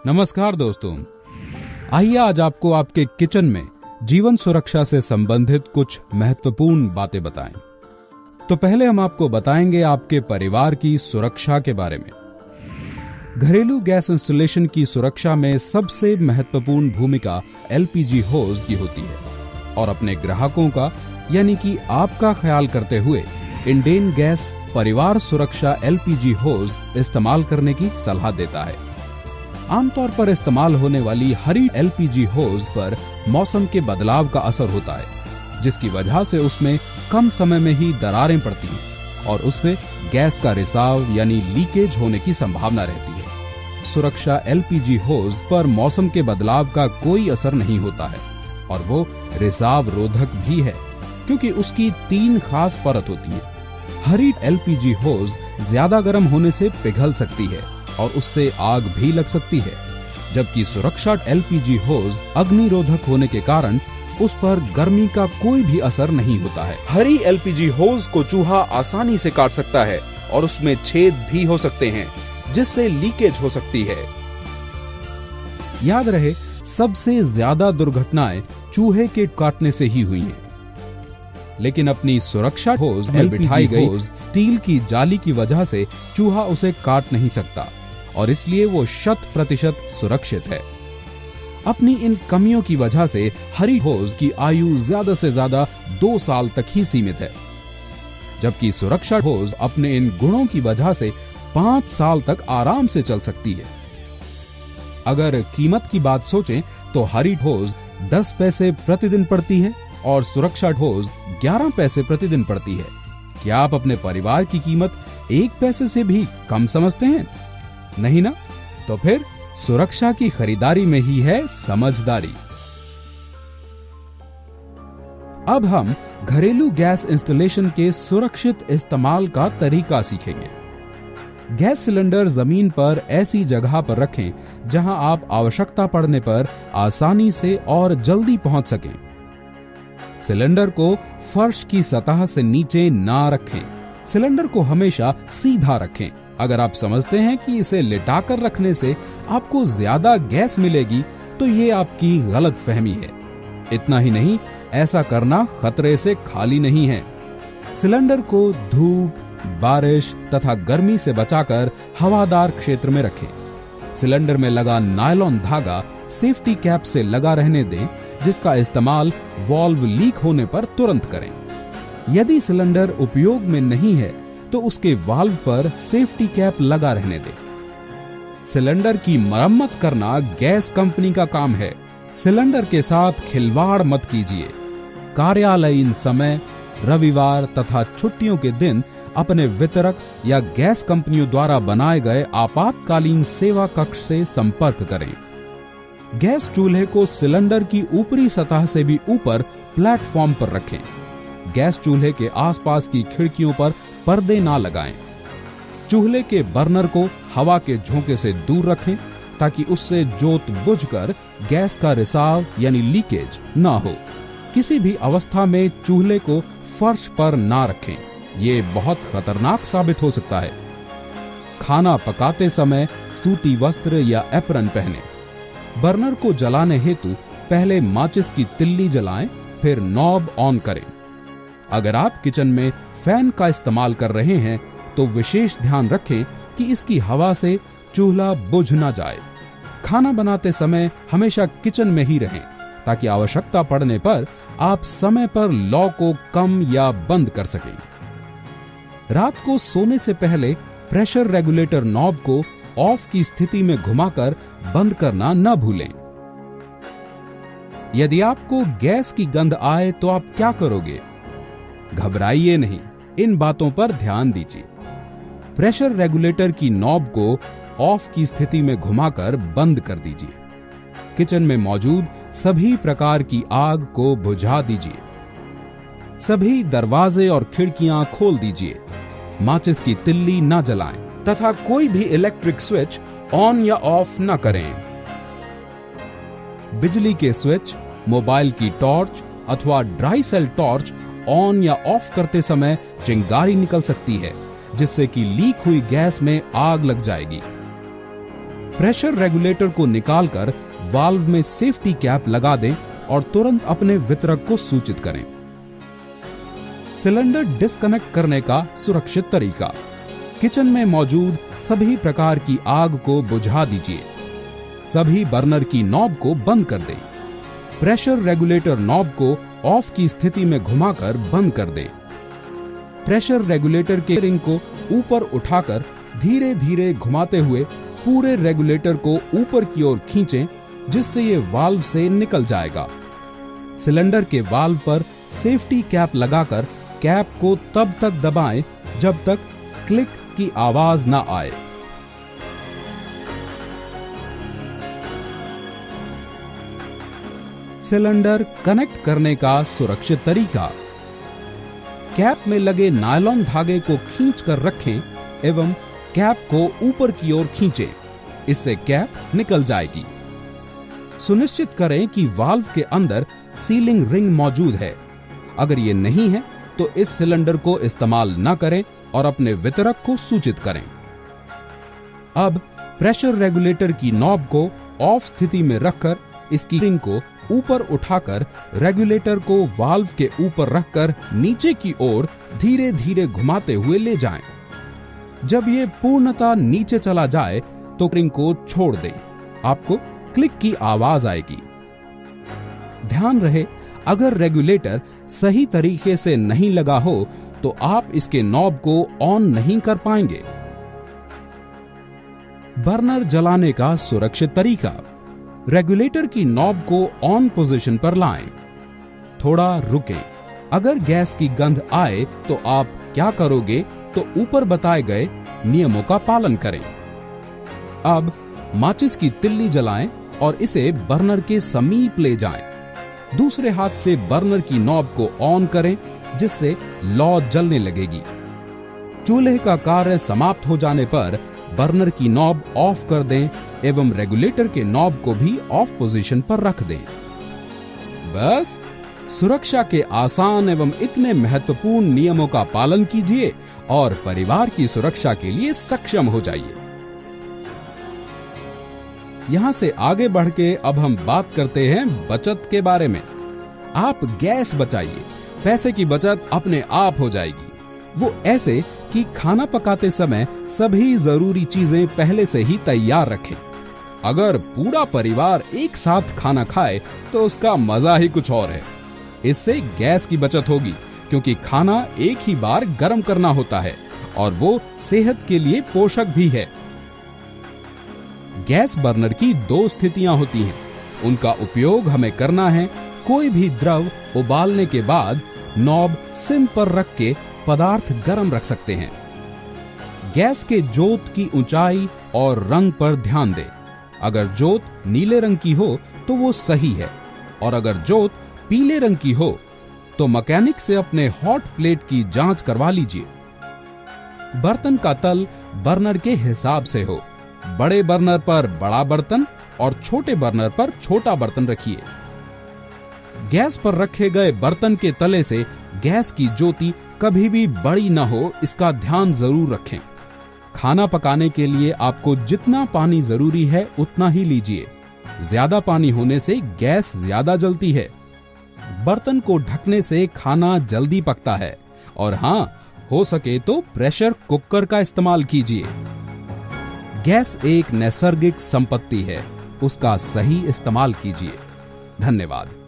नमस्कार दोस्तों, आइए आज आपको आपके किचन में जीवन सुरक्षा से संबंधित कुछ महत्वपूर्ण बातें बताएं। तो पहले हम आपको बताएंगे आपके परिवार की सुरक्षा के बारे में। घरेलू गैस इंस्टॉलेशन की सुरक्षा में सबसे महत्वपूर्ण भूमिका एलपीजी होज की होती है और अपने ग्राहकों का यानी कि आपका ख्याल करते हुए इंडेन गैस परिवार सुरक्षा एलपीजी होज इस्तेमाल करने की सलाह देता है। आमतौर पर इस्तेमाल होने वाली हरी एलपीजी होज पर मौसम के बदलाव का असर होता है, जिसकी वजह से उसमें कम समय में ही दरारें पड़ती हैं और उससे गैस का रिसाव यानी लीकेज होने की संभावना रहती है। सुरक्षा एलपीजी होज पर मौसम के बदलाव का कोई असर नहीं होता है और वो रिसाव रोधक भी है, क्योंकि उसकी 3 खास परत होती है। हरी एलपीजी होज ज्यादा गर्म होने से पिघल सकती है और उससे आग भी लग सकती है, जबकि सुरक्षा एलपीजी होज अग्निरोधक होने के कारण उस पर गर्मी का कोई भी असर नहीं होता है। हरी एलपीजी होज को चूहा आसानी से काट सकता है और उसमें छेद भी हो सकते हैं, जिससे लीकेज हो सकती है। याद रहे, सबसे ज्यादा दुर्घटनाएं चूहे के काटने से ही हुई हैं। लेकिन अपनी सुरक्षा होज में बिठाई गई स्टील की जाली की वजह से चूहा उसे काट नहीं सकता और इसलिए वो 100% सुरक्षित है। अपनी इन कमियों की वजह से हरी होज की आयु ज्यादा से ज्यादा 2 साल तक ही सीमित है, जबकि सुरक्षा होज अपने इन गुणों की वजह से 5 साल तक आराम से चल सकती है। अगर कीमत की बात सोचें तो हरी होज 10 पैसे प्रतिदिन पड़ती है और सुरक्षा होज 11 पैसे प्रतिदिन पड़ती है। क्या आप अपने परिवार की कीमत 1 पैसे से भी कम समझते हैं? नहीं ना? तो फिर सुरक्षा की खरीदारी में ही है समझदारी। अब हम घरेलू गैस इंस्टॉलेशन के सुरक्षित इस्तेमाल का तरीका सीखेंगे। गैस सिलेंडर जमीन पर ऐसी जगह पर रखें जहां आप आवश्यकता पड़ने पर आसानी से और जल्दी पहुंच सकें। सिलेंडर को फर्श की सतह से नीचे ना रखें। सिलेंडर को हमेशा सीधा रखें। अगर आप समझते हैं कि इसे लिटाकर रखने से आपको ज्यादा गैस मिलेगी, तो ये आपकी गलत फहमी है। इतना ही नहीं, ऐसा करना खतरे से खाली नहीं है। सिलेंडर को धूप, बारिश तथा गर्मी से बचाकर हवादार क्षेत्र में रखें। सिलेंडर में लगा नायलॉन धागा सेफ्टी कैप से लगा रहने दें, जिसका इस्तेमाल वाल्व लीक होने पर तुरंत करें। यदि सिलेंडर उपयोग में नहीं है तो उसके वाल्व पर सेफ्टी कैप लगा रहने दें। सिलेंडर की मरम्मत करना गैस कंपनी का काम है। सिलेंडर के साथ खिलवाड़ मत कीजिए। कार्यालयीन समय, रविवार तथा छुट्टियों के दिन अपने वितरक या गैस कंपनियों द्वारा बनाए गए आपातकालीन सेवा कक्ष से संपर्क करें। गैस चूल्हे को सिलेंडर की ऊपरी सतह से भी ऊपर प्लेटफॉर्म पर रखें। गैस चूल्हे के आसपास की खिड़कियों पर पर्दे ना लगाएं। चूल्हे के बर्नर को हवा के झोंके से दूर रखें ताकि उससे जोत बुझकर गैस का रिसाव यानी लीकेज ना हो। किसी भी अवस्था में चूल्हे को फर्श पर ना रखें, ये बहुत खतरनाक साबित हो सकता है। खाना पकाते समय सूती वस्त्र या एप्रन पहनें। बर्नर को जलाने हेतु पहले माचिस की तिल्ली जलाएं, फिर नॉब ऑन करें। अगर आप किचन में फैन का इस्तेमाल कर रहे हैं तो विशेष ध्यान रखें कि इसकी हवा से चूल्हा बुझ ना जाए। खाना बनाते समय हमेशा किचन में ही रहें ताकि आवश्यकता पड़ने पर आप समय पर लौ को कम या बंद कर सकें। रात को सोने से पहले प्रेशर रेगुलेटर नॉब को ऑफ की स्थिति में घुमाकर बंद करना न भूलें। यदि आपको गैस की गंध आए तो आप क्या करोगे? घबराइए नहीं, इन बातों पर ध्यान दीजिए। प्रेशर रेगुलेटर की नॉब को ऑफ की स्थिति में घुमाकर बंद कर दीजिए। किचन में मौजूद सभी प्रकार की आग को बुझा दीजिए। सभी दरवाजे और खिड़कियां खोल दीजिए। माचिस की तिल्ली न जलाएं तथा कोई भी इलेक्ट्रिक स्विच ऑन या ऑफ न करें। बिजली के स्विच, मोबाइल की टॉर्च अथवा ड्राई सेल टॉर्च ऑन या ऑफ करते समय चिंगारी निकल सकती है, जिससे कि लीक हुई गैस में आग लग जाएगी। प्रेशर रेगुलेटर को निकालकर वाल्व में सेफ्टी कैप लगा दें और तुरंत अपने वितरक को सूचित करें। सिलेंडर डिस्कनेक्ट करने का सुरक्षित तरीका। किचन में मौजूद सभी प्रकार की आग को बुझा दीजिए। सभी बर्नर की नॉब को बंद कर दें। प्रेशर रेगुलेटर नॉब को ऑफ की स्थिति में घुमाकर बंद कर दें। प्रेशर रेगुलेटर के रिंग को ऊपर उठाकर धीरे धीरे घुमाते हुए पूरे रेगुलेटर को ऊपर की ओर खींचें, जिससे ये वाल्व से निकल जाएगा। सिलेंडर के वाल्व पर सेफ्टी कैप लगाकर कैप को तब तक दबाएं जब तक क्लिक की आवाज ना आए। सिलेंडर कनेक्ट करने का सुरक्षित तरीका। कैप में लगे नायलॉन धागे को खींचकर रखें एवं कैप को ऊपर की ओर खींचें, इससे कैप निकल जाएगी। सुनिश्चित करें कि वाल्व के अंदर सीलिंग रिंग मौजूद है। अगर ये नहीं है तो इस सिलेंडर को इस्तेमाल न करें और अपने वितरक को सूचित करें। अब प्रेशर रेगुलेटर की नॉब को ऑफ स्थिति में रखकर इसकी रिंग को ऊपर उठाकर रेगुलेटर को वाल्व के ऊपर रखकर नीचे की ओर धीरे धीरे घुमाते हुए ले जाएं। जब ये पूर्णतः नीचे चला जाए तो रिंग को छोड़ दें। आपको क्लिक की आवाज आएगी। ध्यान रहे, अगर रेगुलेटर सही तरीके से नहीं लगा हो तो आप इसके नॉब को ऑन नहीं कर पाएंगे। बर्नर जलाने का सुरक्षित तरीका। रेगुलेटर की नॉब को ऑन पोजीशन पर लाएं। थोड़ा रुकें। अगर गैस की गंध आए तो आप क्या करोगे, तो ऊपर बताए गए नियमों का पालन करें। अब माचिस की तिल्ली जलाएं और इसे बर्नर के समीप ले जाएं। दूसरे हाथ से बर्नर की नॉब को ऑन करें, जिससे लौ जलने लगेगी। चूल्हे का कार्य समाप्त हो जाने पर बर्नर की नॉब ऑफ कर दें एवं रेगुलेटर के नॉब को भी ऑफ पोजीशन पर रख दें। बस सुरक्षा के आसान एवं इतने महत्वपूर्ण नियमों का पालन कीजिए और परिवार की सुरक्षा के लिए सक्षम हो जाइए। यहां से आगे बढ़ के अब हम बात करते हैं बचत के बारे में। आप गैस बचाइए, पैसे की बचत अपने आप हो जाएगी। वो ऐसे कि खाना पकाते समय सभी जरूरी चीजें पहले से ही तैयार रखें। अगर पूरा परिवार एक साथ खाना खाए तो उसका मजा ही कुछ और है। इससे गैस की बचत होगी, क्योंकि खाना एक ही बार गर्म करना होता है और वो सेहत के लिए पोषक भी है। गैस बर्नर की दो स्थितियां होती हैं। उनका उपयोग हमें करना है कोई भी द्रव उबालने के बाद नॉब सिम पर रख के पदार्थ गर्म रख सकते हैं। गैस के जोत की ऊंचाई और रंग पर ध्यान दें। अगर जोत नीले रंग की हो तो वो सही है, और अगर जोत पीले रंग की हो तो मैकेनिक से अपने हॉट प्लेट की जांच करवा लीजिए। बर्तन का तल बर्नर के हिसाब से हो। बड़े बर्नर पर बड़ा बर्तन और छोटे बर्नर पर छोटा बर्तन रखिए। गैस पर रखे गए बर्तन के तले से गैस की ज्योति कभी भी बड़ी न हो, इसका ध्यान जरूर रखें। खाना पकाने के लिए आपको जितना पानी जरूरी है उतना ही लीजिए। ज्यादा पानी होने से गैस ज्यादा जलती है। बर्तन को ढकने से खाना जल्दी पकता है। और हाँ, हो सके तो प्रेशर कुकर का इस्तेमाल कीजिए। गैस एक नैसर्गिक संपत्ति है, उसका सही इस्तेमाल कीजिए। धन्यवाद।